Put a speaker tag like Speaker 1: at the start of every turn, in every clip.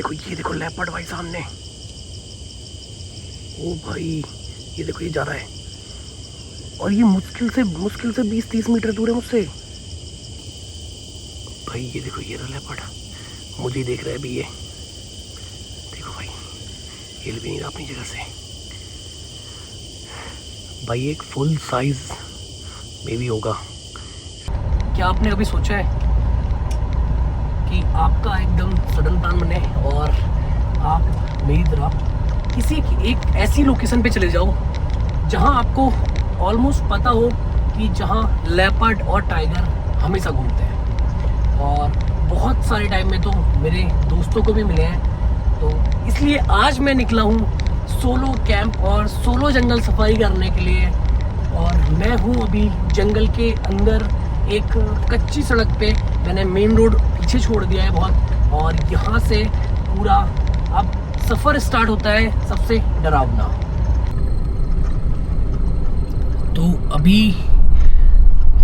Speaker 1: देखो ये देखो लेपर्ड भाई सामने। ओ भाई ये देखो ये जा रहा है और ये मुश्किल से 20-30 मीटर दूर है मुझसे। भाई ये देखो ये रहा लेपर्ड, मुझे ही देख रहा है अभी ये। देखो भाई हिल भी नहीं रहा अपनी जगह से। भाई एक फुल साइज में भी होगा। क्या आपने कभी सोचा है कि आपका एकदम सडन प्लान बने और आप मेरी तरह किसी एक ऐसी लोकेशन पे चले जाओ जहां आपको ऑलमोस्ट पता हो कि जहां लेपर्ड और टाइगर हमेशा घूमते हैं, और बहुत सारे टाइम में तो मेरे दोस्तों को भी मिले हैं। तो इसलिए आज मैं निकला हूँ सोलो कैंप और सोलो जंगल सफारी करने के लिए। और मैं हूँ अभी जंगल के अंदर एक कच्ची सड़क पे। मैंने मेन रोड पीछे छोड़ दिया है बहुत, और यहाँ से पूरा अब सफ़र स्टार्ट होता है सबसे डरावना। तो अभी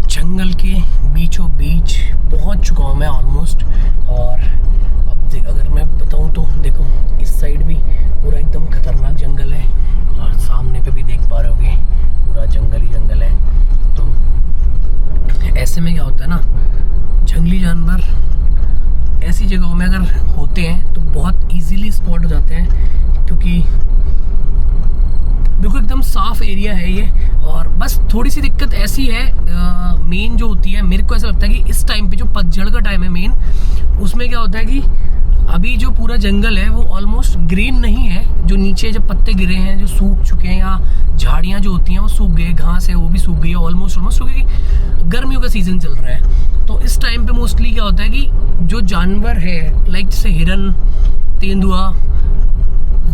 Speaker 1: जंगल के बीचों बीच पहुँच चुका हूँ मैं ऑलमोस्ट। और अब अगर मैं बताऊँ तो देखो इस साइड भी पूरा एकदम खतरनाक जंगल है, और सामने पे भी देख पा रहे होगे पूरा जंगल ही जंगल है। तो ऐसे में क्या होता है ना, जंगली जानवर ऐसी जगहों में अगर होते हैं तो बहुत इजीली स्पॉट हो जाते हैं, क्योंकि बिल्कुल एकदम साफ एरिया है ये। और बस थोड़ी सी दिक्कत ऐसी है मेन जो होती है, मेरे को ऐसा लगता है कि इस टाइम पे जो पतझड़ का टाइम है मेन, उसमें क्या होता है कि अभी जो पूरा जंगल है वो ऑलमोस्ट ग्रीन नहीं है। जो नीचे जब पत्ते गिरे हैं जो सूख चुके हैं, या झाड़ियाँ जो होती हैं वो सूख गए, घास है वो भी सूख गई है ऑलमोस्ट क्योंकि गर्मियों का सीज़न चल रहा है। तो इस टाइम पे मोस्टली क्या होता है कि जो जानवर है लाइक जैसे हिरन, तेंदुआ,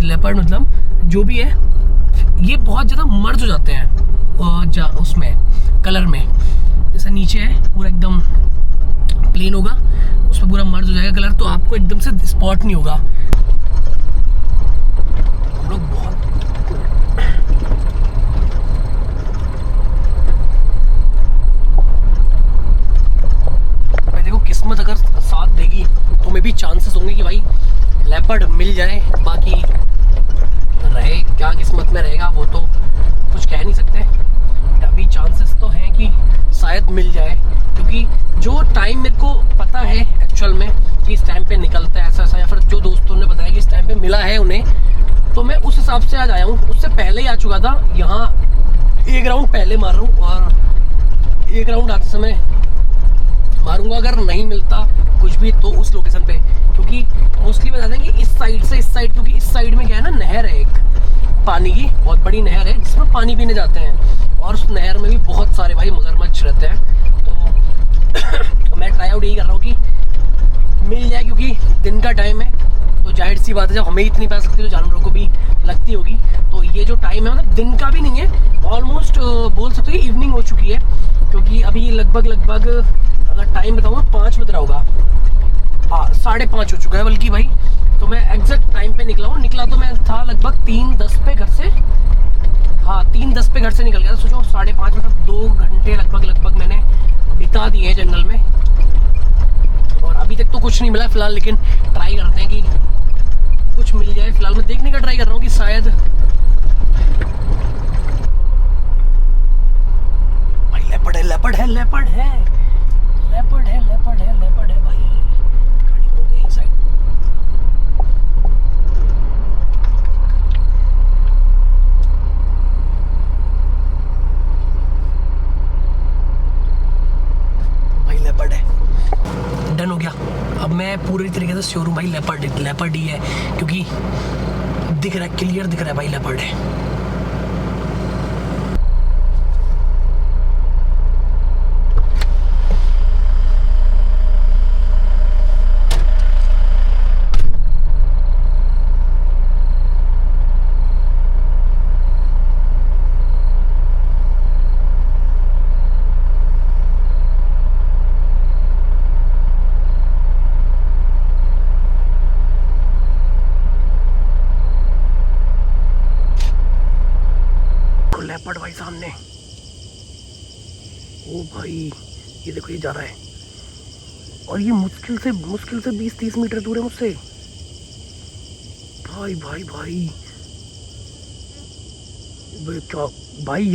Speaker 1: लेपर्ड मतलब जो भी है, ये बहुत ज़्यादा मर्ज हो जाते हैं उसमें कलर में। जैसे नीचे है पूरा एकदम प्लेन होगा, उसमें पूरा मर्ज हो जाएगा कलर, तो आपको एकदम से स्पॉट नहीं होगा। हम लोग बहुत भाई देखो किस्मत अगर साथ देगी तो मे भी चांसेस होंगे कि भाई लेपर्ड मिल जाए। बाकी रहे क्या किस्मत में रहेगा वो तो कुछ कह नहीं सकते। अभी चांसेस तो हैं कि शायद मिल जाए, क्योंकि जो टाइम मेरे को पता है एक्चुअल में कि इस टाइम पे निकलता है ऐसा, या फिर जो दोस्तों ने बताया कि इस टाइम पे मिला है उन्हें, तो मैं उस हिसाब से आज आया हूँ। उससे पहले ही आ चुका था यहाँ, एक राउंड पहले मार रहा हूँ और एक राउंड आते समय मारूंगा अगर नहीं मिलता कुछ भी तो उस लोकेशन पे। क्योंकि मोस्टली बताते हैं कि इस साइड से इस साइड, क्योंकि इस साइड में क्या है ना, नहर है एक पानी की, बहुत बड़ी नहर है जिसमें पानी पीने जाते हैं, और उस नहर में भी बहुत सारे भाई मगरमच्छ रहते हैं। तो मैं ट्राई आउट यही कर रहा हूँ कि मिल जाए, क्योंकि दिन का टाइम है तो जाहिर सी बात है जब हमें इतनी पैसा सकती है तो जानवरों को भी लगती होगी। तो ये जो टाइम है मतलब दिन का भी नहीं है, ऑलमोस्ट बोल सकते हो कि इवनिंग हो चुकी है, क्योंकि अभी लगभग अगर टाइम बताऊँ 5 बज रहा होगा, हाँ 5:30 हो चुका है बल्कि भाई। तो मैं एग्जैक्ट टाइम पे निकला तो मैं था लगभग 3:10 पे घर से, हाँ 3:10 पे घर से निकल गया था। सोचो 5:30 मतलब 2 घंटे लगभग मैंने बिता दिए हैं जंगल में, और अभी तक तो कुछ नहीं मिला फिलहाल। लेकिन ट्राई करते हैं कि कुछ मिल जाए। फिलहाल मैं देखने का ट्राई कर रहा हूँ कि शायद भाई लेपर्ड है भाई। गाड़ी हो गई साइड। भाई लेपर्ड है, डन हो गया। अब मैं पूरी तरीके से श्योर हूँ भाई लेपर्ड ही है, क्योंकि दिख रहा है, क्लियर दिख रहा है भाई लेपर्ड है। लेपर्ड भाई सामने। ओ भाई ये देखो ये जा रहा है, और ये मुश्किल से 20-30 मीटर दूर है मुझसे। भाई भाई भाई क्या भाई,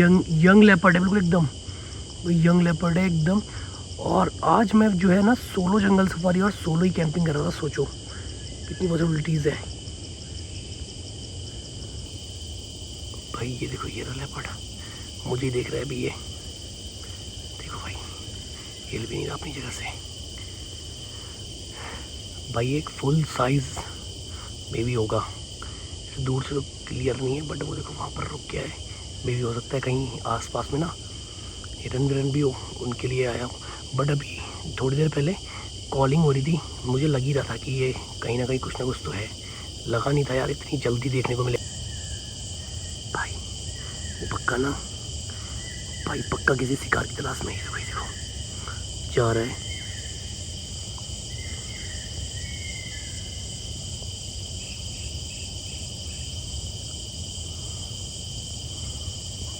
Speaker 1: यंग लेपर्ड है बिल्कुल एकदम, यंग लेपर्ड है एकदम। और आज मैं जो है ना सोलो जंगल सफारी और सोलो ही कैंपिंग कर रहा था। सोचो कितनी पॉसिबिलिटीज़ है भाई। ये देखो ये रहा लेपर्ड, मुझे ही देख रहा है अभी ये, देखो भाई हिल भी नहीं रहा अपनी जगह से भाई। एक फुल साइज बेबी होगा, दूर से तो क्लियर नहीं है, बट वो देखो वहाँ पर रुक गया है। बेबी हो सकता है कहीं आसपास में ना हिरन विरन भी हो, उनके लिए आया हो। बट अभी थोड़ी देर पहले कॉलिंग हो रही थी, मुझे लग ही रहा था कि ये कहीं ना कहीं कुछ ना कुछ तो है। लगा नहीं था यार इतनी जल्दी देखने को मिले भाई। वो पक्का ना भाई, पक्का किसी शिकार की तलाश में है भाई। देखो जा रहा है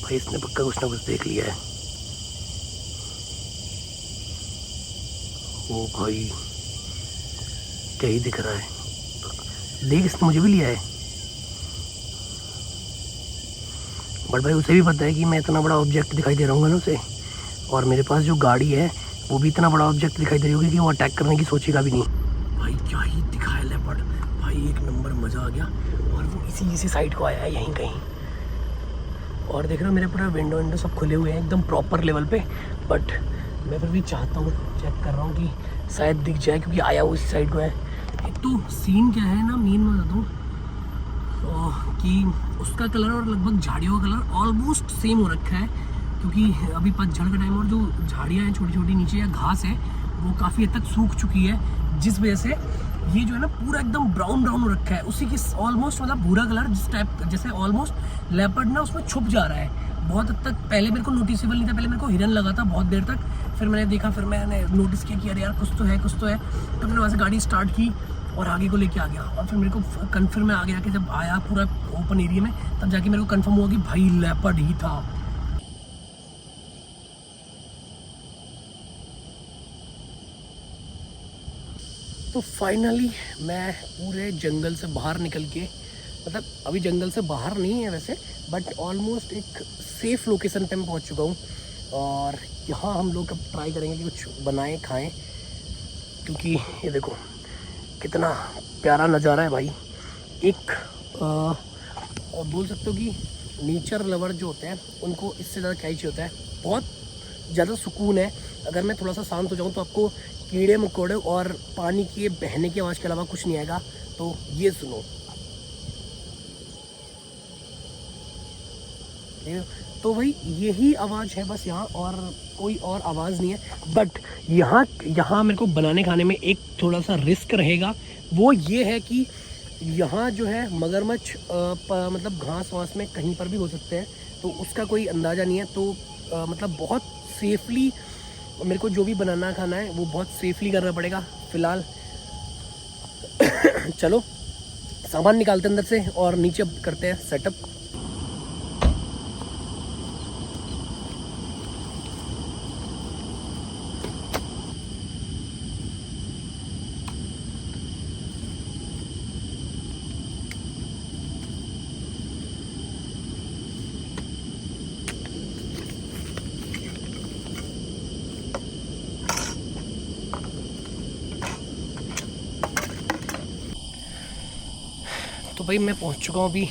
Speaker 1: भाई, इसने पक्का कुछ ना कुछ देख लिया है। ओ भाई क्या ही दिख रहा है, देख इसने मुझे भी लिया है। बट भाई उसे भी पता है कि मैं इतना बड़ा ऑब्जेक्ट दिखाई दे रहा हूँ ना उसे, और मेरे पास जो गाड़ी है वो भी इतना बड़ा ऑब्जेक्ट दिखाई दे रही होगी कि वो अटैक करने की सोचेगा भी नहीं। भाई क्या ही दिखाया लेपर्ड भाई, एक नंबर मज़ा आ गया। और वो इसी साइड को आया है यहीं कहीं। और देख रहे हो मेरे पूरा विंडो सब खुले हुए हैं एकदम प्रॉपर लेवल पे। बट मैं फिर भी चाहता हूँ, चेक कर रहा हूँ कि शायद दिख जाए, क्योंकि आया वो इस साइड को है। एक तो सीन क्या है ना, मेन मैं बताता हूँ कि उसका कलर और लगभग झाड़ियों का कलर ऑलमोस्ट सेम हो रखा है, क्योंकि अभी पतझड़ का टाइम और जो झाड़ियाँ हैं छोटी छोटी नीचे या घास है वो काफ़ी हद तक सूख चुकी है, जिस वजह से ये जो है ना पूरा एकदम ब्राउन ब्राउन हो रखा है। उसी की ऑलमोस्ट मतलब भूरा कलर जिस टाइप जैसे ऑलमोस्ट लेपर्ड ना उसमें छुप जा रहा है बहुत हद तक। पहले मेरे को नोटिसेबल नहीं था, पहले मेरे को हिरन लगा था बहुत देर तक, फिर मैंने देखा, फिर मैंने नोटिस किया कि अरे यार कुछ तो है कुछ तो है। तो मैंने वहाँ से गाड़ी स्टार्ट की और आगे को लेके आ गया। और फिर मेरे को कन्फर्म में आगे आके जब आया पूरा ओपन एरिया में, तब जाके मेरे को कन्फर्म हुआ कि भाई लेपर्ड ही था। तो फाइनली मैं पूरे जंगल से बाहर निकल के, मतलब अभी जंगल से बाहर नहीं है वैसे, बट ऑलमोस्ट एक सेफ़ लोकेशन पे मैं पहुंच चुका हूँ। और यहाँ हम लोग अब ट्राई करेंगे कि कुछ बनाएं खाएं, क्योंकि ये देखो कितना प्यारा नज़ारा है भाई। एक और बोल सकते हो कि नेचर लवर जो होते हैं उनको इससे ज़्यादा क्या ही चाहिए होता है, बहुत ज़्यादा सुकून है। अगर मैं थोड़ा सा शांत हो जाऊँ तो आपको कीड़े मकोड़े और पानी के बहने की आवाज़ के अलावा कुछ नहीं आएगा। तो ये सुनो, तो भाई यही आवाज़ है बस यहाँ, और कोई और आवाज़ नहीं है। बट यहाँ मेरे को बनाने खाने में एक थोड़ा सा रिस्क रहेगा। वो ये है कि यहाँ जो है मगरमच्छ मतलब घास वास में कहीं पर भी हो सकते हैं, तो उसका कोई अंदाज़ा नहीं है। तो मतलब बहुत सेफली मेरे को जो भी बनाना खाना है वो बहुत सेफली करना पड़ेगा फ़िलहाल। चलो सामान निकालते हैं अंदर से और नीचे करते हैं सेटअप। तो भाई मैं पहुंच चुका हूं अभी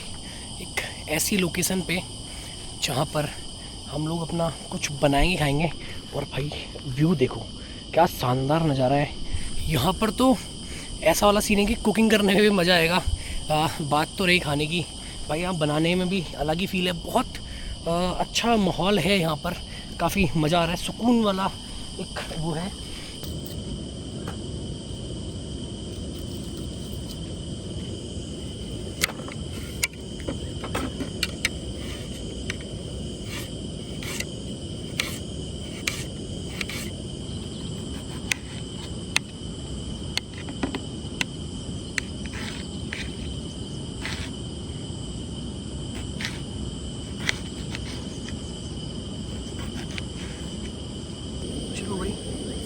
Speaker 1: एक ऐसी लोकेशन पे जहां पर हम लोग अपना कुछ बनाएंगे खाएंगे। और भाई व्यू देखो क्या शानदार नज़ारा है यहाँ पर। तो ऐसा वाला सीन है कि कुकिंग करने में भी मज़ा आएगा। बात तो रही खाने की, भाई यहाँ बनाने में भी अलग ही फील है। बहुत अच्छा माहौल है यहाँ पर, काफ़ी मज़ा आ रहा है, सुकून वाला एक वो है।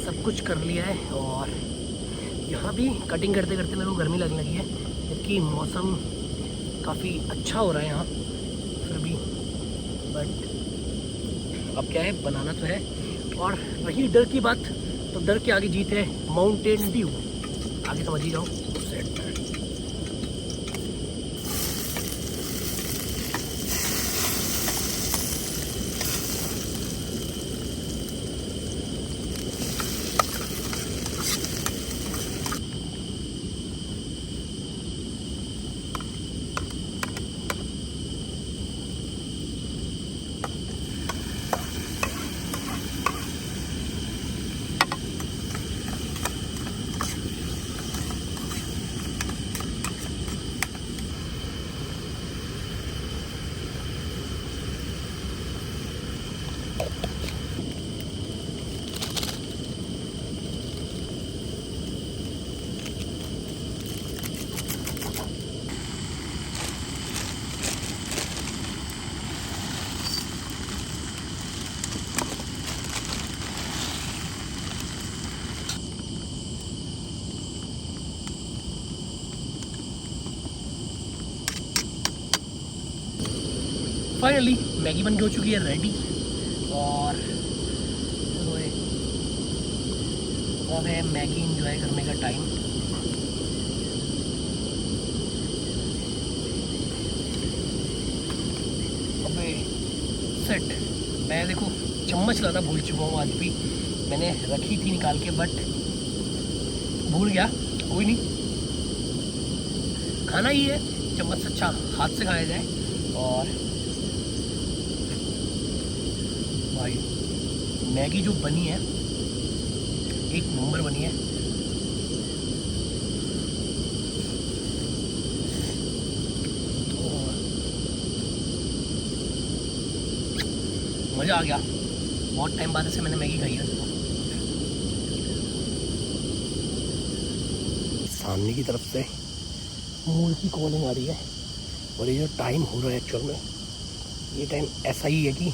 Speaker 1: सब कुछ कर लिया है और यहाँ भी कटिंग करते करते मेरे को गर्मी लगने लगी है, जबकि मौसम काफ़ी अच्छा हो रहा है यहाँ फिर भी, बट अब क्या है, बनाना तो है। और वही डर की बात, तो डर के आगे जीत है माउंटेन ड्यू। आगे समझ ही जाओ। फाइनली मैगी बन के हो चुकी है रेडी। और अब है मैगी इंजॉय करने का टाइम। अबे सेट, मैं देखो चम्मच लाना भूल चुका हूँ आज भी। मैंने रखी थी निकाल के, बट भूल गया। कोई नहीं, खाना ही है, चम्मच से अच्छा हाथ से खाया जाए। और भाई मैगी जो बनी है, एक नंबर बनी है। तो मज़ा आ गया। बहुत टाइम बाद से मैंने मैगी खाई है। सामने की तरफ से मोर की कॉलिंग आ रही है। और ये जो टाइम हो रहा है एक्चुअल में, ये टाइम ऐसा ही है कि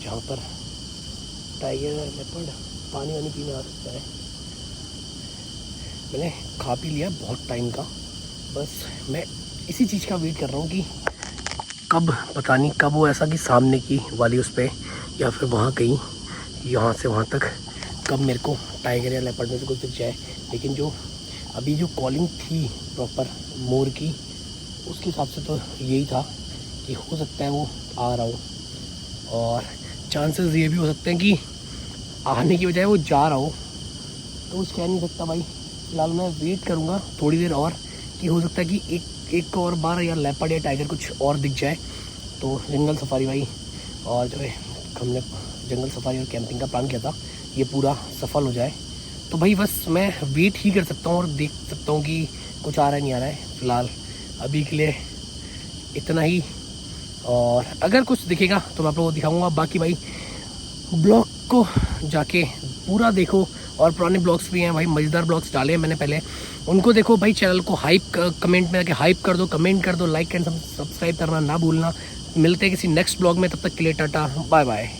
Speaker 1: जहाँ पर टाइगर लेपर्ड पानी वानी पीने आ सकता है। मैंने खा पी लिया बहुत टाइम का, बस मैं इसी चीज़ का वेट कर रहा हूँ कि कब, पता नहीं कब वो ऐसा कि सामने की वाली उस पर या फिर वहाँ कहीं, यहाँ से वहाँ तक कब मेरे को टाइगर या लेपर्ड में से कुछ दिख जाए। लेकिन जो अभी जो कॉलिंग थी प्रॉपर मोर की, उसके हिसाब से तो यही था कि हो सकता है वो आ रहा हो। और चांसेस ये भी हो सकते हैं कि आने की बजाय वो जा रहा हो, तो कुछ कह नहीं सकता भाई। फिलहाल मैं वेट करूँगा थोड़ी देर और, कि हो सकता है कि एक और बार या लेपर्ड या टाइगर कुछ और दिख जाए, तो जंगल सफारी भाई, और जो है हमने जंगल सफारी और कैंपिंग का प्लान किया था, ये पूरा सफल हो जाए। तो भाई बस मैं वेट ही कर सकता हूँ और देख सकता हूँ कि कुछ आ रहा है नहीं आ रहा है। फ़िलहाल अभी के लिए इतना ही, और अगर कुछ दिखेगा तो मैं आप लोगों को दिखाऊंगा। बाकी भाई ब्लॉग को जाके पूरा देखो, और पुराने ब्लॉग्स भी हैं भाई, मज़ेदार ब्लॉग्स डाले हैं मैंने पहले, उनको देखो भाई। चैनल को हाइप कमेंट में आके हाइप कर दो, कमेंट कर दो, लाइक एंड सब्सक्राइब करना ना भूलना। मिलते हैं किसी नेक्स्ट ब्लॉग में, तब तक के लिए टाटा बाय बाय।